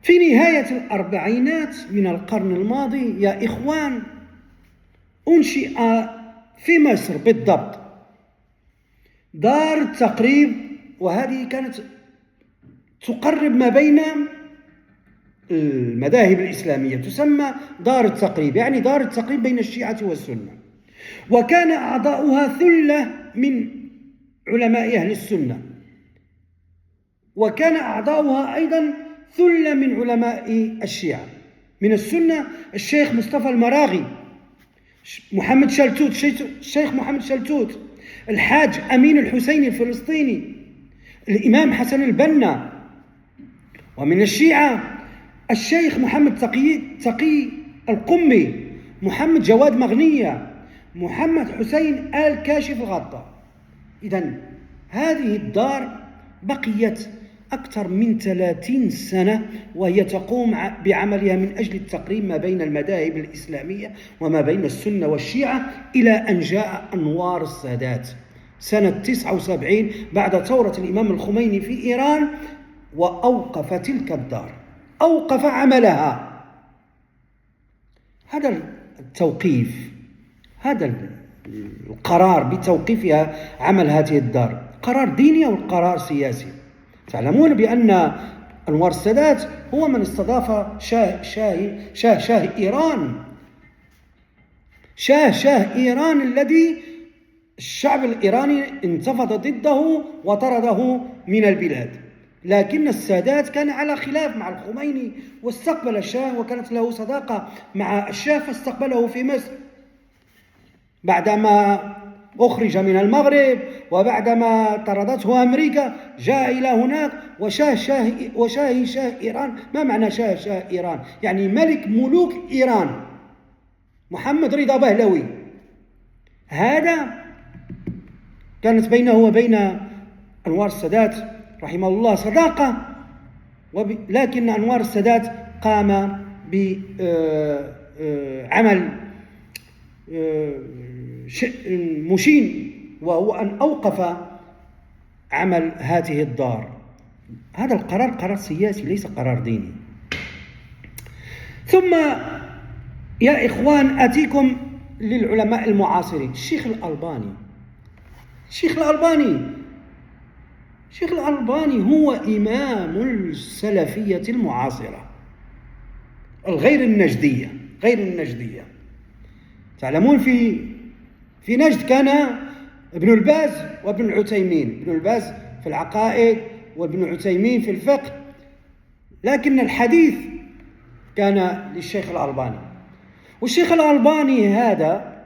في نهاية الأربعينات من القرن الماضي يا إخوان أنشئ في مصر بالضبط دار التقريب، وهذه كانت تقرب ما بين المذاهب الإسلامية، تسمى دار التقريب، يعني دار التقريب بين الشيعة والسنة. وكان أعضاؤها ثلة من علماء أهل السنة، وكان أعضاؤها أيضا ثلة من علماء الشيعة. من السنة الشيخ مصطفى المراغي، محمد شلتوت، الشيخ محمد شلتوت، الحاج أمين الحسيني الفلسطيني، الإمام حسن البنا. ومن الشيعة الشيخ محمد تقي القمي، محمد جواد مغنية، محمد حسين آل كاشف الغطاء. إذن هذه الدار بقيت أكثر من 30 سنة وهي تقوم بعملها من أجل التقريب ما بين المذاهب الإسلامية وما بين السنة والشيعة، إلى أن جاء أنوار السادات سنة 79 بعد ثورة الإمام الخميني في إيران، وأوقف تلك الدار، أوقف عملها. هذا التوقيف، هذا القرار بتوقيفها عمل هذه الدار قرار ديني أو قرار سياسي. تعلمون بأن أنور السادات هو من استضاف شاه إيران، شاه إيران الذي الشعب الإيراني انتفض ضده وطرده من البلاد، لكن السادات كان على خلاف مع الخميني واستقبل الشاه، وكانت له صداقة مع الشاه فاستقبله في مصر بعدما أخرج من المغرب، وبعدما طردته أمريكا جاء إلى هناك شاه إيران. ما معنى شاه إيران؟ يعني ملك ملوك إيران، محمد رضا بهلوي. هذا كانت بينه وبين أنور السادات رحمه الله صداقة، لكن أنور السادات قام بعمل مشين، وهو أن أوقف عمل هذه الدار. هذا القرار قرار سياسي ليس قرار ديني. ثم يا إخوان أتيكم للعلماء المعاصرين. الشيخ الألباني هو إمام السلفية المعاصرة غير النجدية. تعلمون في نجد كان ابن الباز وابن العثيمين، ابن الباز في العقائد وابن عثيمين في الفقه، لكن الحديث كان للشيخ الألباني. والشيخ الألباني هذا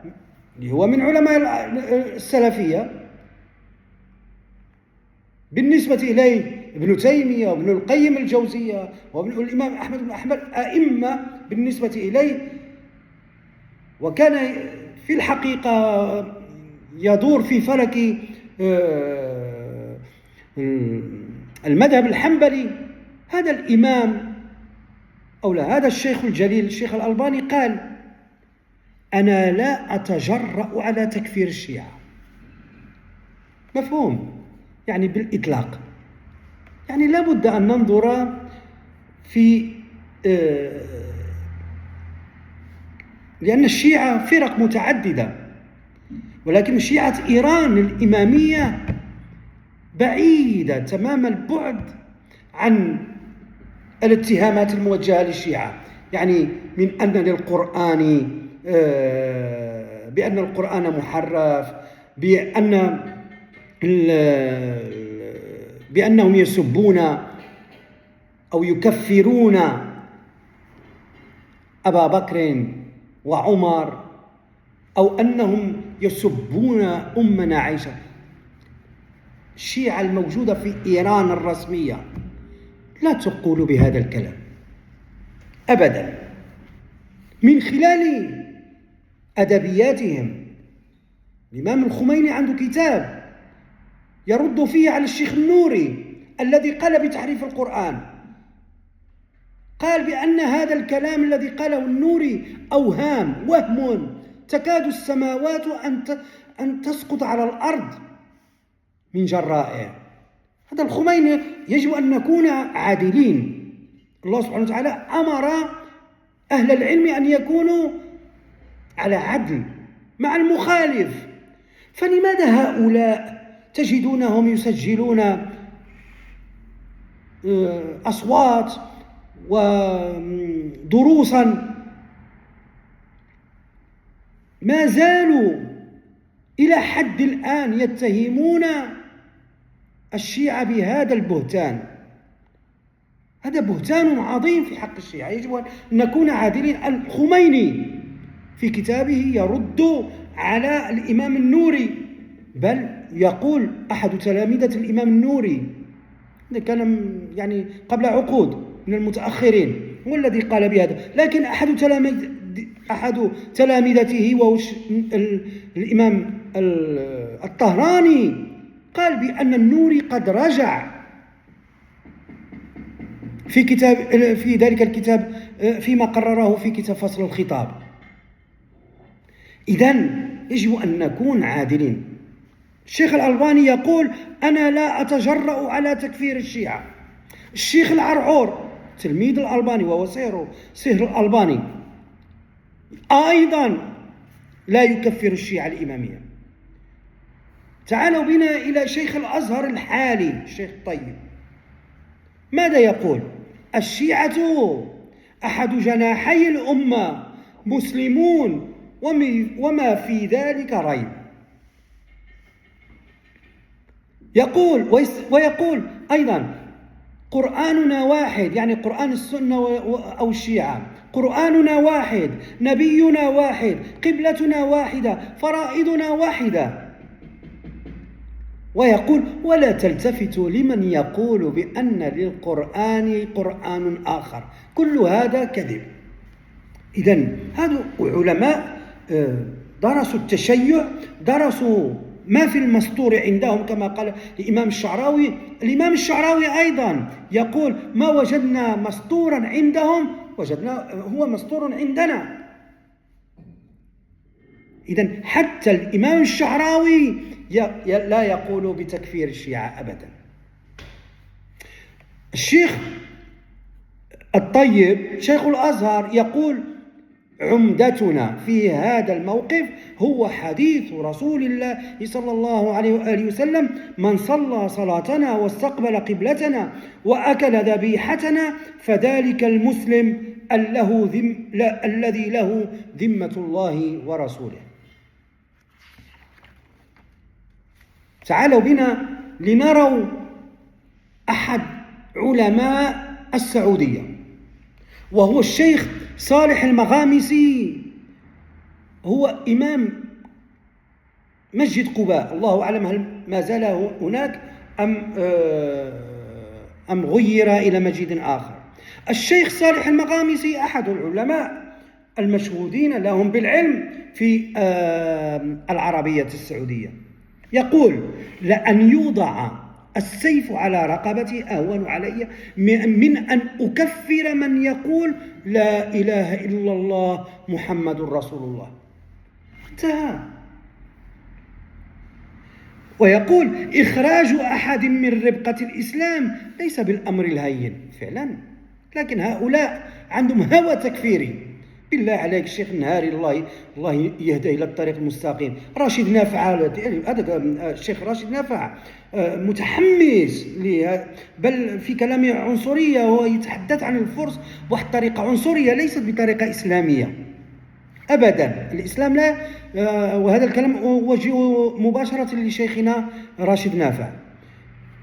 اللي هو من علماء السلفية بالنسبة إليه ابن تيمية وابن القيم الجوزية وابن الإمام أحمد بن أحمد أئمة بالنسبة إليه، وكان في الحقيقة يدور في فلك المذهب الحنبلي. هذا الإمام أو لا، هذا الشيخ الجليل الشيخ الألباني قال: أنا لا أتجرأ على تكفير الشيعة. مفهوم؟ يعني بالإطلاق، يعني لا بد أن ننظر في لأن الشيعة فرق متعددة، ولكن شيعة إيران الإمامية بعيدة تمام البعد عن الاتهامات الموجهة للشيعة، يعني من أن للقرآن بأن القرآن محرف، بأنهم يسبون أو يكفرون أبا بكر وعمر، أو أنهم يسبون أمنا عائشة. الشيعة الموجودة في إيران الرسمية لا تقول بهذا الكلام أبدا، من خلال أدبياتهم. الإمام الخميني عنده كتاب يرد فيه على الشيخ النوري الذي قال بتحريف القرآن، قال بأن هذا الكلام الذي قاله النوري وهم تكاد السماوات أن تسقط على الأرض من جرائه. هذا الخميني يجب أن نكون عادلين. الله سبحانه وتعالى أمر أهل العلم أن يكونوا على عدل مع المخالف، فلماذا هؤلاء تجدونهم يسجلون أصوات ودروسا ما زالوا إلى حد الآن يتهمون الشيعة بهذا البهتان؟ هذا بهتان عظيم في حق الشيعة، يجب أن نكون عادلين. الخميني في كتابه يرد على الإمام النوري، بل يقول أحد تلامذة الإمام النوري، كان يعني قبل عقود من المتأخرين، هو الذي قال بهذا، لكن أحد تلامذته وهو الإمام الطهراني قال بأن النوري قد رجع في ذلك الكتاب فيما قرره في كتاب فصل الخطاب. إذن يجب أن نكون عادلين. الشيخ الألباني يقول: أنا لا أتجرأ على تكفير الشيعة. الشيخ العرعور تلميذ الألباني وهو سهر الألباني أيضا لا يكفر الشيعة الإمامية. تعالوا بنا إلى شيخ الأزهر الحالي الشيخ الطيب، ماذا يقول؟ الشيعة أحد جناحي الأمة، مسلمون وما في ذلك ريب. ويقول أيضا: قرآننا واحد، يعني قرآن السنة أو الشيعة، قرآننا واحد، نبينا واحد، قبلتنا واحدة، فرائضنا واحدة. ويقول: ولا تلتفتوا لمن يقول بأن للقرآن قرآن آخر، كل هذا كذب. إذن هذا علماء درسوا التشيع، درسوا ما في المسطور عندهم، كما قال الإمام الشعراوي. الإمام الشعراوي أيضا يقول: ما وجدنا مسطورا عندهم وجدنا هو مسطور عندنا. إذن حتى الإمام الشعراوي لا يقول بتكفير الشيعة أبدا. الشيخ الطيب شيخ الأزهر يقول: عمدتنا في هذا الموقف هو حديث رسول الله صلى الله عليه وآله وسلم: من صلى صلاتنا واستقبل قبلتنا وأكل ذبيحتنا فذلك المسلم الذي له ذمة الله ورسوله. تعالوا بنا لنروا أحد علماء السعودية، وهو الشيخ صالح المغامسي، هو إمام مسجد قباء. الله أعلم هل ما زال هناك أم غير إلى مسجد آخر. الشيخ صالح المغامسي أحد العلماء المشهودين لهم بالعلم في العربية السعودية، يقول: لأن يوضع السيف على رقبتي أهون علي من أن أكفر من يقول لا إله إلا الله محمد رسول الله. انتهى. ويقول: إخراج أحد من ربقة الإسلام ليس بالأمر الهين فعلا، لكن هؤلاء عندهم هوى تكفيري. بالله عليك الشيخ النهاري الله يهديه إلى الطريق المستقيم، راشد نافع، هذا الشيخ راشد نافع متحمس بل في كلامه عنصرية، هو يتحدث عن الفرس بواحد طريقة عنصرية ليست بطريقة إسلامية أبدا. الإسلام لا، وهذا الكلام أوجهه مباشرة لشيخنا راشد نافع.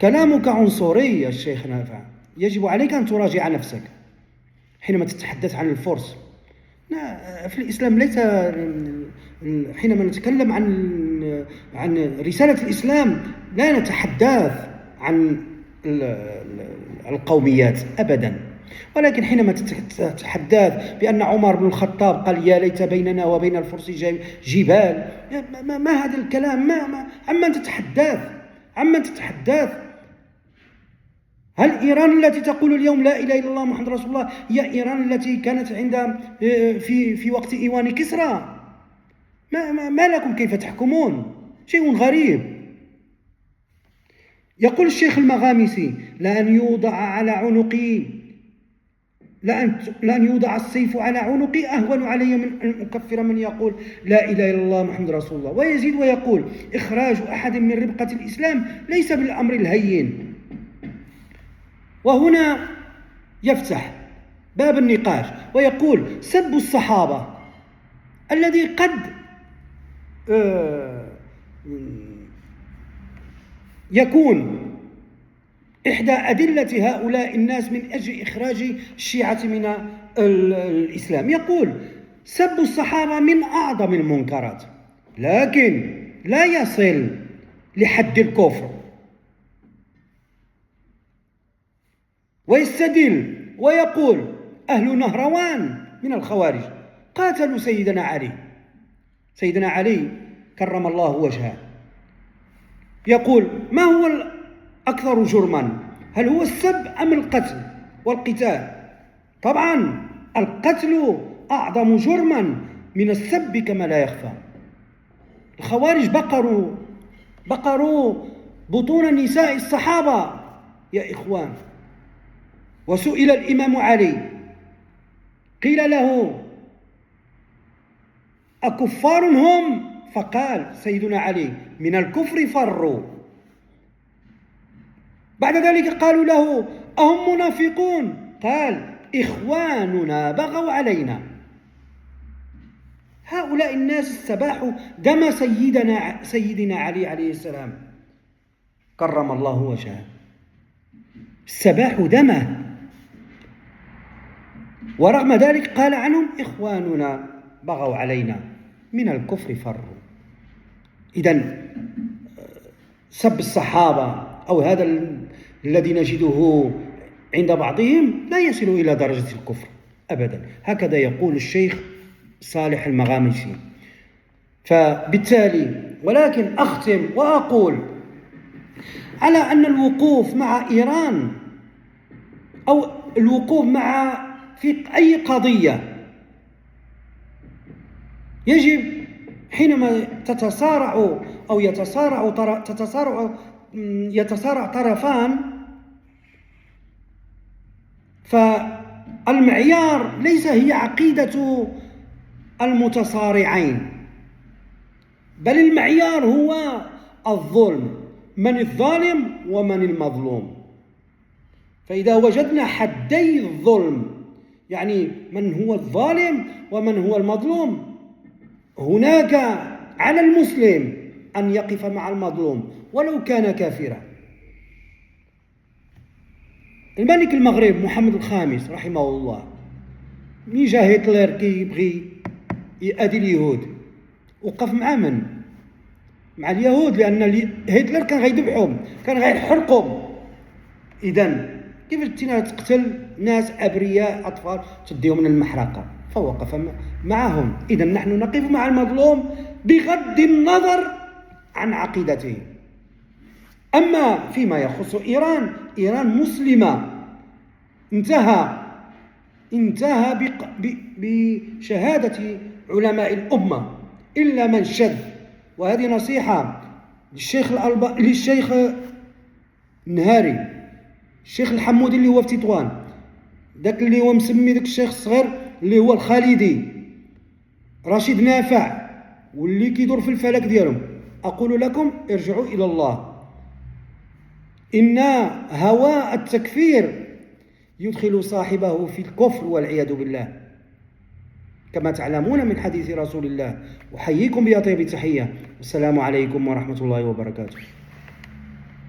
كلامك عنصري يا الشيخ نافع، يجب عليك أن تراجع نفسك حينما تتحدث عن الفرس. في الإسلام ليس، حينما نتكلم عن رسالة الإسلام لا نتحدث عن القوميات أبدا، ولكن حينما تتحدث بأن عمر بن الخطاب قال: يا ليت بيننا وبين الفرس جبال، ما هذا الكلام؟ عمن تتحدث؟ هل إيران التي تقول اليوم لا إله إلا الله محمد رسول الله هي إيران التي كانت في وقت إيوان كسرى؟ ما لكم كيف تحكمون؟ شيء غريب. يقول الشيخ المغامسي: لأن يوضع على عنقي لأن يوضع السيف على عنقي أهون علي من أن أكفر من يقول لا إله إلا الله محمد رسول الله. ويزيد ويقول: إخراج أحد من ربقة الإسلام ليس بالأمر الهين. وهنا يفتح باب النقاش ويقول: سب الصحابة الذي قد يكون إحدى أدلة هؤلاء الناس من أجل إخراج الشيعة من الإسلام. يقول: سب الصحابة من أعظم المنكرات، لكن لا يصل لحد الكفر. ويستدل ويقول: أهل نهروان من الخوارج قاتلوا سيدنا علي. سيدنا علي كرم الله وجهه يقول: ما هو أكثر جرما؟ هل هو السب أم القتل والقتال؟ طبعا القتل أعظم جرما من السب كما لا يخفى. الخوارج بقروا بطون نساء الصحابة يا إخوان. وسئل الإمام علي قيل له: أكفار هم؟ فقال سيدنا علي: من الكفر فروا. بعد ذلك قالوا له: أهم منافقون؟ قال: إخواننا بغوا علينا. هؤلاء الناس استباحوا دم سيدنا علي عليه السلام كرم الله وجهه، استباحوا دمه، ورغم ذلك قال عنهم: إخواننا بغوا علينا، من الكفر فروا. إذن سب الصحابة أو هذا الذي نجده عند بعضهم لا يصل إلى درجة الكفر أبدا. هكذا يقول الشيخ صالح المغامسي. فبالتالي ولكن أختم وأقول على أن الوقوف مع إيران أو الوقوف في أي قضية يجب حينما يتصارع طرفان، فالمعيار ليس هي عقيدة المتصارعين، بل المعيار هو الظلم، من الظالم ومن المظلوم. فإذا وجدنا حدي الظلم، يعني من هو الظالم ومن هو المظلوم، هناك على المسلم أن يقف مع المظلوم ولو كان كافرا. الملك المغرب محمد الخامس رحمه الله ملي جا هتلر كيبغي يأذي اليهود، وقف مع من؟ مع اليهود، لأن هتلر كان غيذبحهم، كان غيحرقهم. إذن كيف تقتل ناس أبرياء أطفال تديهم من المحرقة؟ فوقف معهم. إذن نحن نقف مع المظلوم بغض النظر عن عقيدته. أما فيما يخص إيران مسلمة، انتهى بشهادة علماء الأمة إلا من شذ. وهذه نصيحة للشيخ النهاري، الشيخ الحمودي اللي هو في تطوان، ذاك اللي هو مسمي ذاك الشيخ الصغير اللي هو الخالدي، رشيد نافع، واللي كيدور في الفلك ديالهم. أقول لكم: ارجعوا إلى الله. إن هواء التكفير يدخل صاحبه في الكفر والعياذ بالله، كما تعلمون من حديث رسول الله. أحييكم بأطيب تحية، والسلام عليكم ورحمة الله وبركاته.